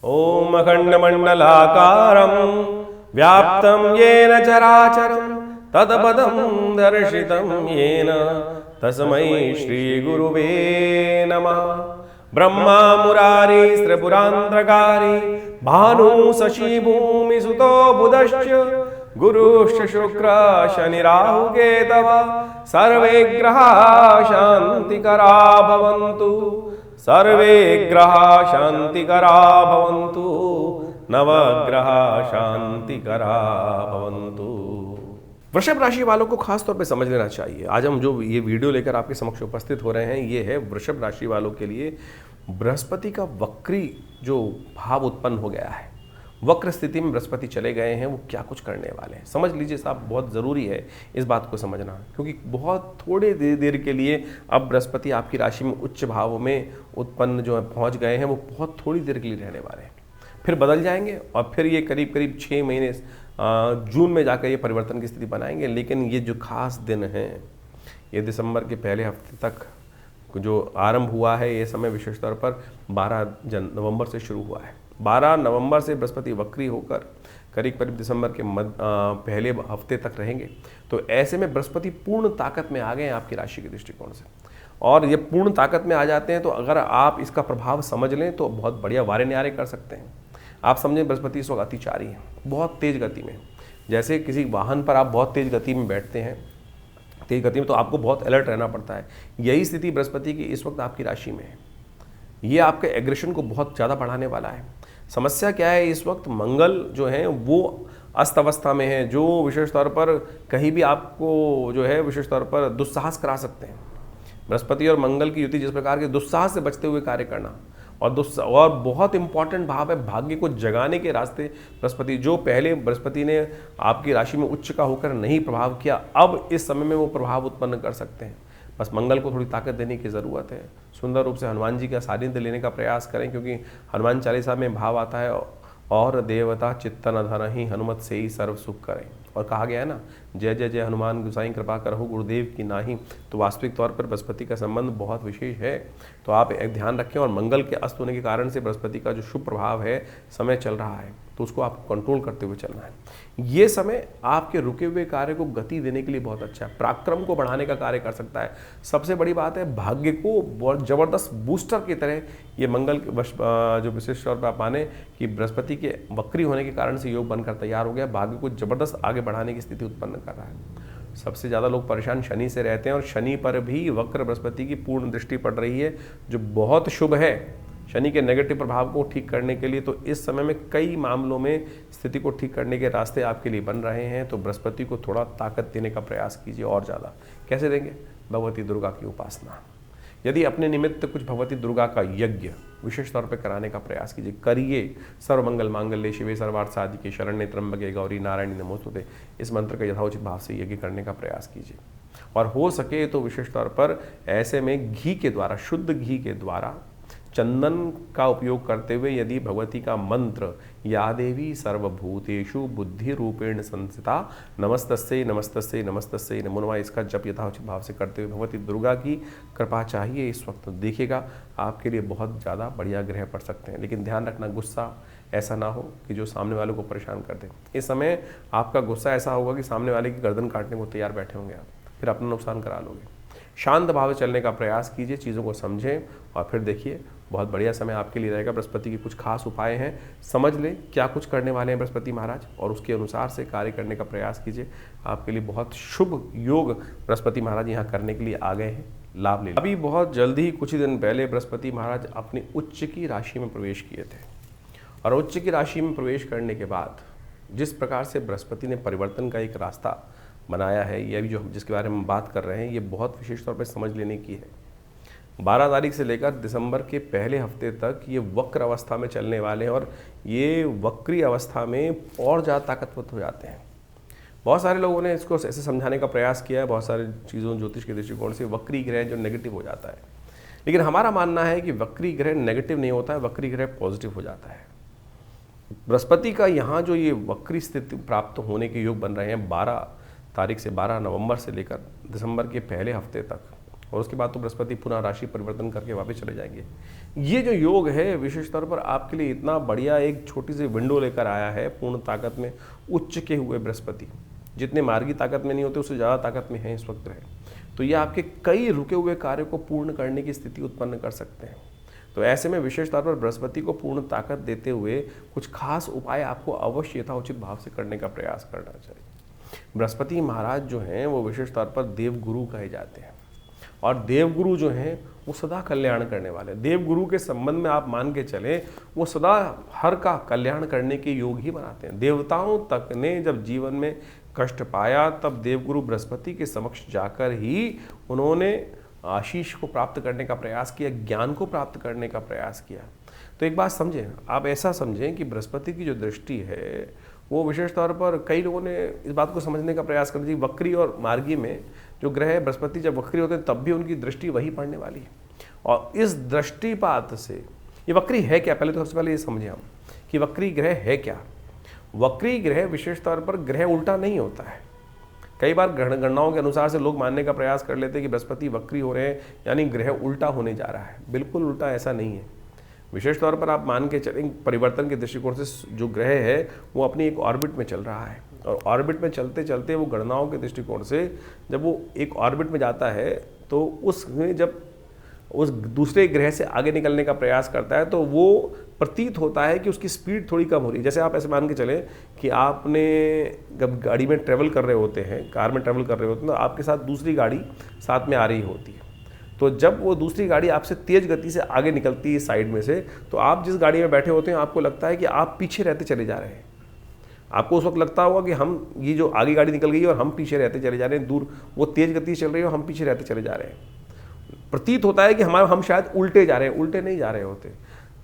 ओम अखंडमंडलाकारं व्याप्तं येन चराचरं तत्पदं दर्शितं येन तस्मै श्रीगुरुवे नमः। ब्रह्मा मुरारी त्रिपुरांतकारी भानु शशि भूमि सुतो बुधश्च गुरुश्च शुक्र शनि राहु केतव सर्वे ग्रहा शांतिकरा भवन्तु, सर्वे ग्रहा शांतिकरा भवन्तु, नवग्रह शांतिकरा भवन्तु। वृषभ राशि वालों को खास तौर पे समझ लेना चाहिए। आज हम जो ये वीडियो लेकर आपके समक्ष उपस्थित हो रहे हैं, ये है वृषभ राशि वालों के लिए बृहस्पति का वक्री जो भाव उत्पन्न हो गया है, वक्र स्थिति में बृहस्पति चले गए हैं, वो क्या कुछ करने वाले हैं समझ लीजिए साहब। बहुत ज़रूरी है इस बात को समझना, क्योंकि बहुत थोड़े देर के लिए अब बृहस्पति आपकी राशि में उच्च भाव में उत्पन्न जो है पहुँच गए हैं, वो बहुत थोड़ी देर के लिए रहने वाले हैं, फिर बदल जाएंगे और फिर ये करीब करीब 6 महीने जून में जाकर ये परिवर्तन की स्थिति बनाएंगे। लेकिन ये जो खास दिन हैं, ये दिसंबर के पहले हफ्ते तक जो आरंभ हुआ है, ये समय विशेष तौर पर 12 नवंबर से शुरू हुआ है। 12 नवंबर से बृहस्पति वक्री होकर करीब करीब दिसंबर के पहले हफ्ते तक रहेंगे। तो ऐसे में बृहस्पति पूर्ण ताकत में आ गए हैं आपकी राशि के दृष्टिकोण से, और ये पूर्ण ताकत में आ जाते हैं तो अगर आप इसका प्रभाव समझ लें तो बहुत बढ़िया वारे न्यारे कर सकते हैं। आप समझें बृहस्पति इस वक्त अतिचारी है, बहुत तेज गति में। जैसे किसी वाहन पर आप बहुत तेज गति में बैठते हैं, तेज गति में, तो आपको बहुत अलर्ट रहना पड़ता है। यही स्थिति बृहस्पति की इस वक्त आपकी राशि में है। ये आपके एग्रेशन को बहुत ज़्यादा बढ़ाने वाला है। समस्या क्या है, इस वक्त मंगल जो है वो अस्त अवस्था में है, जो विशेष तौर पर कहीं भी आपको जो है विशेष तौर पर दुस्साहस करा सकते हैं। बृहस्पति और मंगल की युति जिस प्रकार के दुस्साहस से बचते हुए कार्य करना, और बहुत इंपॉर्टेंट भाव है भाग्य को जगाने के रास्ते बृहस्पति। जो पहले बृहस्पति ने आपकी राशि में उच्च का होकर नहीं प्रभाव किया, अब इस समय में वो प्रभाव उत्पन्न कर सकते हैं। बस मंगल को थोड़ी ताकत देने की ज़रूरत है। सुंदर रूप से हनुमान जी का सानिध्य लेने का प्रयास करें, क्योंकि हनुमान चालीसा में भाव आता है और देवता चित्तन धन ही हनुमत से ही सर्व सुख करें। और कहा गया है ना, जय जय जय हनुमान गोसाई कृपा करहु गुरुदेव की नाही। तो वास्तविक तौर पर बृहस्पति का संबंध बहुत विशेष है, तो आप एक ध्यान रखें। और मंगल के अस्त होने के कारण से बृहस्पति का जो शुभ प्रभाव है, समय चल रहा है, तो उसको आपको कंट्रोल करते हुए चलना है। ये समय आपके रुके हुए कार्य को गति देने के लिए बहुत अच्छा है, पराक्रम को बढ़ाने का कार्य कर सकता है। सबसे बड़ी बात है, भाग्य को बहुत जबरदस्त बूस्टर की तरह ये मंगल जो विशेष तौर पर आप माने कि बृहस्पति के वक्री होने के कारण से योग बनकर तैयार हो गया, भाग्य को जबरदस्त आगे बढ़ाने की स्थिति उत्पन्न कर रहा है। सबसे ज़्यादा लोग परेशान शनि से रहते हैं, और शनि पर भी वक्र बृहस्पति की पूर्ण दृष्टि पड़ रही है, जो बहुत शुभ है शनि के नेगेटिव प्रभाव को ठीक करने के लिए। तो इस समय में कई मामलों में स्थिति को ठीक करने के रास्ते आपके लिए बन रहे हैं। तो बृहस्पति को थोड़ा ताकत देने का प्रयास कीजिए और ज़्यादा। कैसे देंगे? भगवती दुर्गा की उपासना। यदि अपने निमित्त कुछ भगवती दुर्गा का यज्ञ विशेष तौर पर कराने का प्रयास कीजिए, करिए। सर्वमंगल मांगल्ये शिवे सर्वार्थ साधिके शरण्ये त्र्यंबके गौरी नारायणी नमोस्तुते, इस मंत्र का यथोचित भाव से यज्ञ करने का प्रयास कीजिए। और हो सके तो विशेष तौर पर ऐसे में घी के द्वारा, शुद्ध घी के द्वारा, चंदन का उपयोग करते हुए यदि भगवती का मंत्र या देवी सर्वभूतेषु बुद्धि रूपेण संस्थिता नमस्तस्यै नमस्तस्यै नमस्तस्यै नमो नमः, इसका जप यथाउचित भाव से करते हुए भगवती दुर्गा की कृपा चाहिए इस वक्त। देखिएगा आपके लिए बहुत ज़्यादा बढ़िया ग्रह पड़ सकते हैं। लेकिन ध्यान रखना, गुस्सा ऐसा ना हो कि जो सामने वालों को परेशान कर दे। इस समय आपका गुस्सा ऐसा होगा कि सामने वाले की गर्दन काटने को तैयार बैठे होंगे आप, फिर अपना नुकसान करा लोगे। शांत भाव से चलने का प्रयास कीजिए, चीज़ों को समझें और फिर देखिए बहुत बढ़िया समय आपके लिए रहेगा। बृहस्पति के कुछ खास उपाय हैं, समझ लें क्या कुछ करने वाले हैं बृहस्पति महाराज, और उसके अनुसार से कार्य करने का प्रयास कीजिए। आपके लिए बहुत शुभ योग बृहस्पति महाराज यहाँ करने के लिए आ गए हैं, लाभ ले। अभी बहुत जल्दी ही कुछ ही दिन पहले बृहस्पति महाराज अपने उच्च की राशि में प्रवेश किए थे, और उच्च की राशि में प्रवेश करने के बाद जिस प्रकार से बृहस्पति ने परिवर्तन का एक रास्ता बनाया है, ये अभी जो जिसके बारे में बात कर रहे हैं, ये बहुत विशेष तौर पर समझ लेने की है। 12 तारीख से लेकर दिसंबर के पहले हफ्ते तक ये वक्र अवस्था में चलने वाले हैं, और ये वक्री अवस्था में और ज़्यादा ताकतवर हो जाते हैं। बहुत सारे लोगों ने इसको ऐसे समझाने का प्रयास किया है, बहुत सारी चीज़ों ज्योतिष के दृष्टिकोण से वक्री ग्रह जो नेगेटिव हो जाता है, लेकिन हमारा मानना है कि वक्री ग्रह नेगेटिव नहीं होता है, वक्री ग्रह पॉजिटिव हो जाता है। बृहस्पति का यहाँ जो ये वक्री स्थिति प्राप्त होने के योग बन रहे हैं 12 तारीख से 12 नवंबर से लेकर दिसंबर के पहले हफ्ते तक, और उसके बाद तो बृहस्पति पुनः राशि परिवर्तन करके वापस चले जाएंगे। ये जो योग है विशेष तौर पर आपके लिए इतना बढ़िया एक छोटी सी विंडो लेकर आया है पूर्ण ताकत में उच्च के हुए बृहस्पति, जितने मार्गी ताकत में नहीं होते उससे ज़्यादा ताकत में है इस वक्त ग्रह। तो ये आपके कई रुके हुए कार्य को पूर्ण करने की स्थिति उत्पन्न कर सकते हैं। तो ऐसे में विशेष तौर पर बृहस्पति को पूर्ण ताकत देते हुए कुछ खास उपाय आपको अवश्य यथाउचित भाव से करने का प्रयास करना चाहिए। बृहस्पति महाराज जो हैं वो विशेष तौर पर देवगुरु कहे जाते हैं, और देवगुरु जो हैं वो सदा कल्याण करने वाले। देवगुरु के संबंध में आप मान के चलें वो सदा हर का कल्याण करने के योग ही बनाते हैं। देवताओं तक ने जब जीवन में कष्ट पाया तब देवगुरु बृहस्पति के समक्ष जाकर ही उन्होंने आशीष को प्राप्त करने का प्रयास किया, ज्ञान को प्राप्त करने का प्रयास किया। तो एक बात समझें, आप ऐसा समझें कि बृहस्पति की जो दृष्टि है वो विशेष तौर पर कई लोगों ने इस बात को समझने का प्रयास कर दिया, वक्री और मार्गी में जो ग्रह है बृहस्पति जब वक्री होते हैं तब भी उनकी दृष्टि वही पड़ने वाली है। और इस दृष्टिपात से ये वक्री है क्या, पहले तो सबसे पहले ये समझें हम कि वक्री ग्रह है क्या। वक्री ग्रह विशेष तौर पर ग्रह उल्टा नहीं होता है। कई बार गणनाओं के अनुसार से लोग मानने का प्रयास कर लेते हैं कि बृहस्पति वक्री हो रहे हैं यानी ग्रह उल्टा होने जा रहा है। बिल्कुल उल्टा ऐसा नहीं है। विशेष तौर पर आप मान के चलें परिवर्तन के दृष्टिकोण से जो ग्रह है वो अपनी एक ऑर्बिट में चल रहा है, और ऑर्बिट में चलते चलते वो गणनाओं के दृष्टिकोण से जब वो एक ऑर्बिट में जाता है तो उसमें जब उस दूसरे ग्रह से आगे निकलने का प्रयास करता है तो वो प्रतीत होता है कि उसकी स्पीड थोड़ी कम हो रही है। जैसे आप ऐसे मान के चलें कि आपने जब गाड़ी में ट्रेवल कर रहे होते हैं, कार में ट्रेवल कर रहे होते हैं, तो आपके साथ दूसरी गाड़ी साथ में आ रही होती है। तो जब वो दूसरी गाड़ी आपसे तेज़ गति से आगे निकलती है साइड में से, तो आप जिस गाड़ी में बैठे होते हैं आपको लगता है कि आप पीछे रहते चले जा रहे हैं। आपको उस वक्त लगता होगा कि हम ये जो आगे गाड़ी निकल गई है और हम पीछे रहते चले जा रहे हैं, दूर वो तेज़ गति से चल रही है और हम पीछे रहते चले जा रहे हैं। प्रतीत होता है कि हम शायद उल्टे जा रहे हैं, उल्टे नहीं जा रहे होते।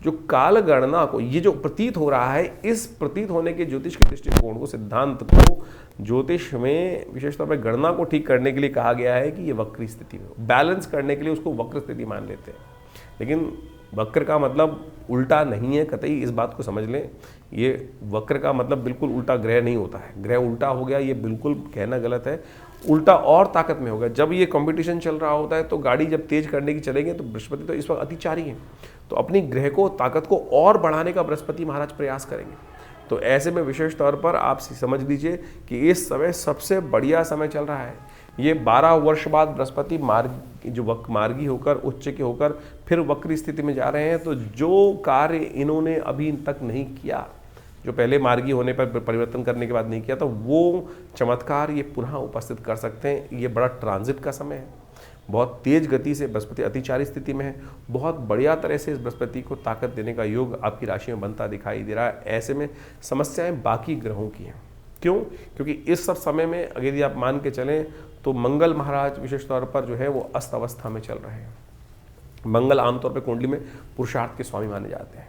जो काल गणना को ये जो प्रतीत हो रहा है, इस प्रतीत होने के ज्योतिष के दृष्टिकोण को, सिद्धांत को ज्योतिष में विशेष तौर पर गणना को ठीक करने के लिए कहा गया है कि ये वक्री स्थिति में बैलेंस करने के लिए उसको वक्र स्थिति मान लेते हैं। लेकिन वक्र का मतलब उल्टा नहीं है, कतई इस बात को समझ लें। ये वक्र का मतलब बिल्कुल उल्टा ग्रह नहीं होता है। ग्रह उल्टा हो गया ये बिल्कुल कहना गलत है। उल्टा और ताकत में होगा। जब ये कंपटीशन चल रहा होता है तो गाड़ी जब तेज करने की चलेंगे तो बृहस्पति तो इस वक्त अतिचारी है, तो अपनी ग्रह को ताकत को और बढ़ाने का बृहस्पति महाराज प्रयास करेंगे। तो ऐसे में विशेष तौर पर आप समझ लीजिए कि इस समय सबसे बढ़िया समय चल रहा है। ये 12 वर्ष बाद बृहस्पति मार्गी होकर उच्च के होकर फिर वक्री स्थिति में जा रहे हैं। तो जो कार्य इन्होंने अभी तक नहीं किया, जो पहले मार्गी होने पर परिवर्तन करने के बाद नहीं किया, तो वो चमत्कार ये पुनः उपस्थित कर सकते हैं। ये बड़ा ट्रांजिट का समय है। बहुत तेज गति से बृहस्पति अतिचारी स्थिति में है। बहुत बढ़िया तरह से इस बृहस्पति को ताकत देने का योग आपकी राशि में बनता दिखाई दे रहा है। ऐसे में समस्याएं बाकी ग्रहों की हैं। क्यों? क्योंकि इस सब समय में अगर यदि आप मान के चलें तो मंगल महाराज विशेष तौर पर जो है वो अस्त अवस्था में चल रहे हैं। मंगल आमतौर पर कुंडली में पुरुषार्थ के स्वामी माने जाते हैं,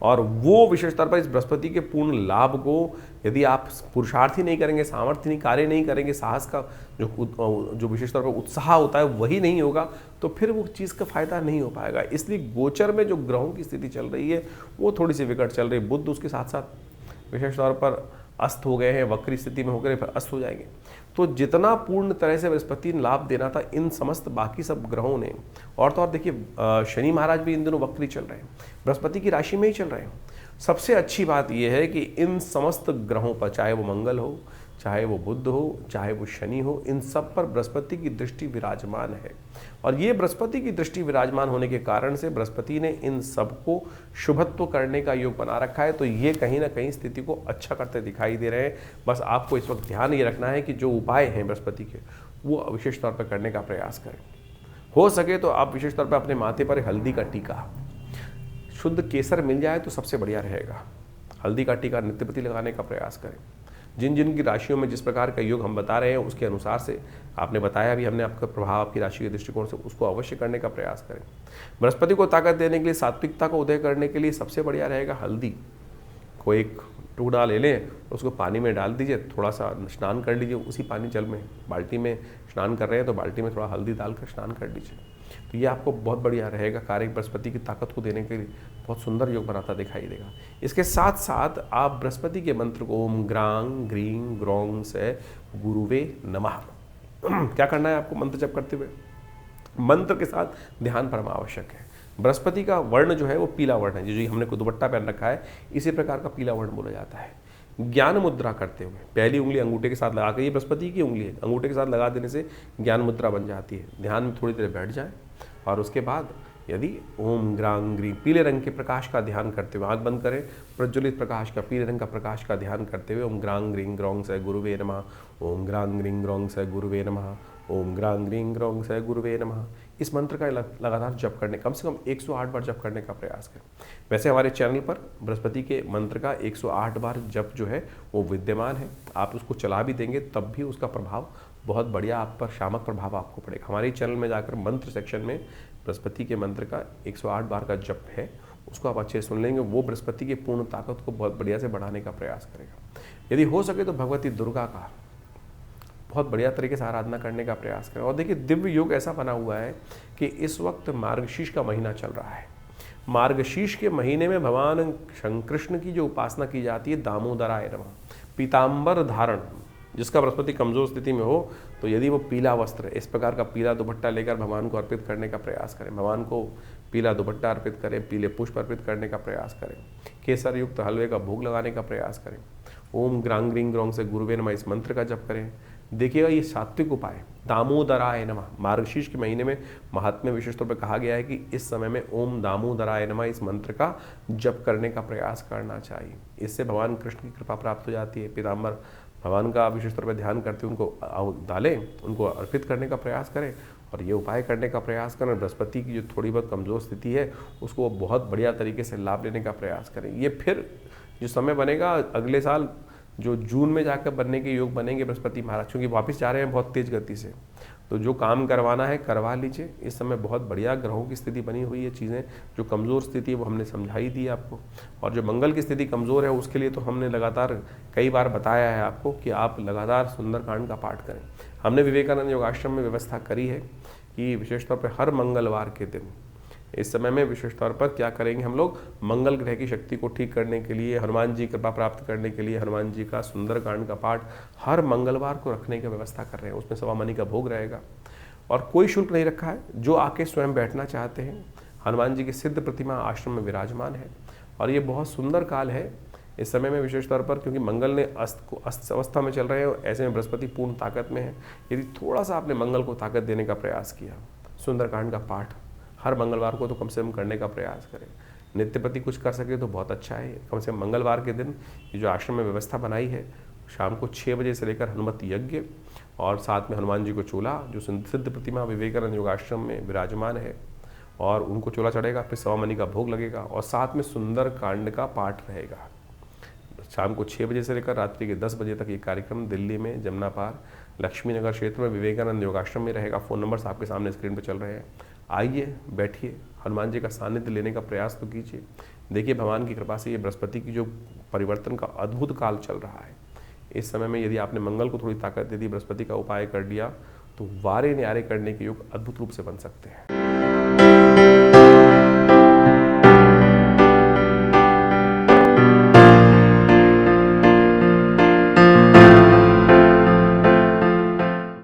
और वो विशेष तौर पर इस बृहस्पति के पूर्ण लाभ को यदि आप पुरुषार्थ ही नहीं करेंगे, सामर्थ्य नहीं कार्य नहीं करेंगे, साहस का जो विशेष तौर पर उत्साह होता है वही नहीं होगा, तो फिर वो चीज़ का फायदा नहीं हो पाएगा। इसलिए गोचर में जो ग्रहों की स्थिति चल रही है वो थोड़ी सी विकट चल रही है। बुध उसके साथ साथ विशेष तौर पर अस्त हो गए हैं, वक्री स्थिति में होकर फिर अस्त हो जाएंगे। तो जितना पूर्ण तरह से बृहस्पति ने लाभ देना था इन समस्त बाकी सब ग्रहों ने, और तो और देखिए शनि महाराज भी इन दिनों वक्री चल रहे हैं, बृहस्पति की राशि में ही चल रहे हैं। सबसे अच्छी बात यह है कि इन समस्त ग्रहों पर, चाहे वो मंगल हो, चाहे वो बुध हो, चाहे वो शनि हो, इन सब पर बृहस्पति की दृष्टि विराजमान है। और ये बृहस्पति की दृष्टि विराजमान होने के कारण से बृहस्पति ने इन सबको शुभत्व करने का योग बना रखा है। तो ये कहीं ना कहीं स्थिति को अच्छा करते दिखाई दे रहे हैं। बस आपको इस वक्त ध्यान ये रखना है कि जो उपाय हैं बृहस्पति के वो विशेष तौर पर करने का प्रयास करें। हो सके तो आप विशेष तौर पर अपने माथे पर हल्दी का टीका, शुद्ध केसर मिल जाए तो सबसे बढ़िया रहेगा। हल्दी का टीका नित्य प्रति लगाने का प्रयास करें। जिन जिन की राशियों में जिस प्रकार का योग हम बता रहे हैं उसके अनुसार से आपने बताया भी हमने आपका प्रभाव आपकी राशि के दृष्टिकोण से, उसको अवश्य करने का प्रयास करें। बृहस्पति को ताकत देने के लिए, सात्विकता को उदय करने के लिए सबसे बढ़िया रहेगा हल्दी को एक टुकड़ा ले लें, उसको पानी में डाल दीजिए, थोड़ा सा स्नान कर लीजिए उसी पानी जल में। बाल्टी में स्नान कर रहे हैं तो बाल्टी में थोड़ा हल्दी डालकर स्नान कर लीजिए। तो ये आपको बहुत बढ़िया रहेगा। कार्य बृहस्पति की ताकत को देने के लिए बहुत सुंदर योग बनाता दिखाई देगा। इसके साथ साथ आप बृहस्पति के मंत्र को ओम ग्रांग ग्रीं ग्रौंग से गुरुवे नमः क्या करना है आपको मंत्र जप करते हुए? मंत्र के साथ ध्यान परम आवश्यक है। बृहस्पति का वर्ण जो है वो पीला वर्ण है, जो हमने दुपट्टा पहन रखा है इसी प्रकार का पीला वर्ण बोला जाता है। ज्ञान मुद्रा करते हुए पहली उंगली अंगूठे के साथ लगा कर, ये बृहस्पति की उंगली है, अंगूठे के साथ लगा देने से ज्ञान मुद्रा बन जाती है। ध्यान में थोड़ी देर बैठ जाए और उसके बाद यदि ओम ग्रांग ग्रीं पीले रंग के प्रकाश का ध्यान करते हुए, आंख बंद करें, प्रज्वलित प्रकाश का, पीले रंग का प्रकाश का ध्यान करते हुए ओम ग्रांग ग्रीं ग्रौंग से गुरुवे नमः, ओम ग्रांग ग्रीं ग्रौंग से गुरुवे नमः, ओम ग्रांग ग्रीं ग्रौंग से गुरुवे नमः, इस मंत्र का लगातार जप करने, कम से कम 108 बार जप करने का प्रयास करें। वैसे हमारे चैनल पर बृहस्पति के मंत्र का 108 बार जप जो है वो विद्यमान है। आप उसको चला भी देंगे तब भी उसका प्रभाव बहुत बढ़िया आप पर, शामक प्रभाव आपको पड़ेगा। हमारे चैनल में जाकर मंत्र सेक्शन में बृहस्पति के मंत्र का 108 बार का जप है, उसको आप अच्छे सुन लेंगे। वो बृहस्पति की पूर्ण ताकत को बहुत बढ़िया से बढ़ाने का प्रयास करेगा। यदि हो सके तो भगवती दुर्गा का बहुत बढ़िया तरीके से आराधना करने का प्रयास करें। और देखिए, दिव्य योग ऐसा बना हुआ है कि इस वक्त मार्गशीर्ष का महीना चल रहा है। मार्गशीर्ष के महीने में भगवान कृष्ण की जो उपासना की जाती है, दामोदराय नमः, पीताम्बर धारण, जिसका बृहस्पति कमजोर स्थिति में हो तो यदि वो पीला वस्त्र, इस प्रकार का पीला दुपट्टा लेकर भगवान को अर्पित करने का प्रयास करें। भगवान को पीला दुपट्टा अर्पित करें, पीले पुष्प अर्पित करने का प्रयास करें, केसर युक्त हलवे का भोग लगाने का प्रयास करें। ओम ग्रांग ग्रीं ग्रौंग से गुरुवे नमः इस मंत्र का जप करें। देखिएगा, ये सात्विक उपाय, दामोदराय नमः, मार्गशीर्ष के महीने में महात्म्य विशेष तौर पर कहा गया है कि इस समय में ओम दामोदराय नमः इस मंत्र का जप करने का प्रयास करना चाहिए। इससे भगवान कृष्ण की कृपा प्राप्त हो जाती है। पीताम्बर भगवान का विशेष तौर पर ध्यान करते उनको डालें, उनको अर्पित करने का प्रयास करें और ये उपाय करने का प्रयास करें। बृहस्पति की जो थोड़ी बहुत कमज़ोर स्थिति है उसको बहुत बढ़िया तरीके से लाभ लेने का प्रयास करें। ये फिर जो समय बनेगा अगले साल, जो जून में जाकर बनने के योग बनेंगे बृहस्पति महाराज, क्योंकि वापस जा रहे हैं बहुत तेज गति से, तो जो काम करवाना है करवा लीजिए। इस समय बहुत बढ़िया ग्रहों की स्थिति बनी हुई है। चीज़ें जो कमज़ोर स्थिति है वो हमने समझाई दी आपको, और जो मंगल की स्थिति कमज़ोर है उसके लिए तो हमने लगातार कई बार बताया है आपको कि आप लगातार सुंदरकांड का पाठ करें। हमने विवेकानंद योगाश्रम में व्यवस्था करी है कि विशेष तौर पर हर मंगलवार के दिन इस समय में विशेष तौर पर क्या करेंगे, हम लोग मंगल ग्रह की शक्ति को ठीक करने के लिए, हनुमान जी कृपा प्राप्त करने के लिए हनुमान जी का सुंदरकांड का पाठ हर मंगलवार को रखने की व्यवस्था कर रहे हैं। उसमें सवा मनी का भोग रहेगा और कोई शुल्क नहीं रखा है। जो आके स्वयं बैठना चाहते हैं, हनुमान जी की सिद्ध प्रतिमा आश्रम में विराजमान है और ये बहुत सुंदर काल है इस समय में विशेष तौर पर, क्योंकि मंगल ने अस्त अवस्था में चल रहे हैं, ऐसे में बृहस्पति पूर्ण ताकत में है। यदि थोड़ा सा आपने मंगल को ताकत देने का प्रयास किया, सुंदरकांड का पाठ हर मंगलवार को तो कम से कम करने का प्रयास करें। नित्य प्रति कुछ कर सके तो बहुत अच्छा है। कम से कम मंगलवार के दिन ये जो आश्रम में व्यवस्था बनाई है, शाम को 6 बजे से लेकर हनुमत यज्ञ और साथ में हनुमान जी को चोला, जो सिद्ध प्रतिमा विवेकानंद योगाश्रम में विराजमान है, और उनको चोला चढ़ेगा, फिर सवा मनी का भोग लगेगा और साथ में सुंदर कांड का पाठ रहेगा। शाम को 6 बजे से लेकर रात्रि के 10 बजे तक ये कार्यक्रम दिल्ली में जमुना पार लक्ष्मी नगर क्षेत्र में विवेकानंद योगाश्रम में रहेगा। फ़ोन नंबर्स आपके सामने स्क्रीन पर चल रहे हैं। आइए, बैठिए, हनुमान जी का सानिध्य लेने का प्रयास तो कीजिए। देखिए, भगवान की कृपा से ये बृहस्पति की जो परिवर्तन का अद्भुत काल चल रहा है, इस समय में यदि आपने मंगल को थोड़ी ताकत दे दी, बृहस्पति का उपाय कर लिया, तो वारे न्यारे करने के योग अद्भुत रूप से बन सकते हैं।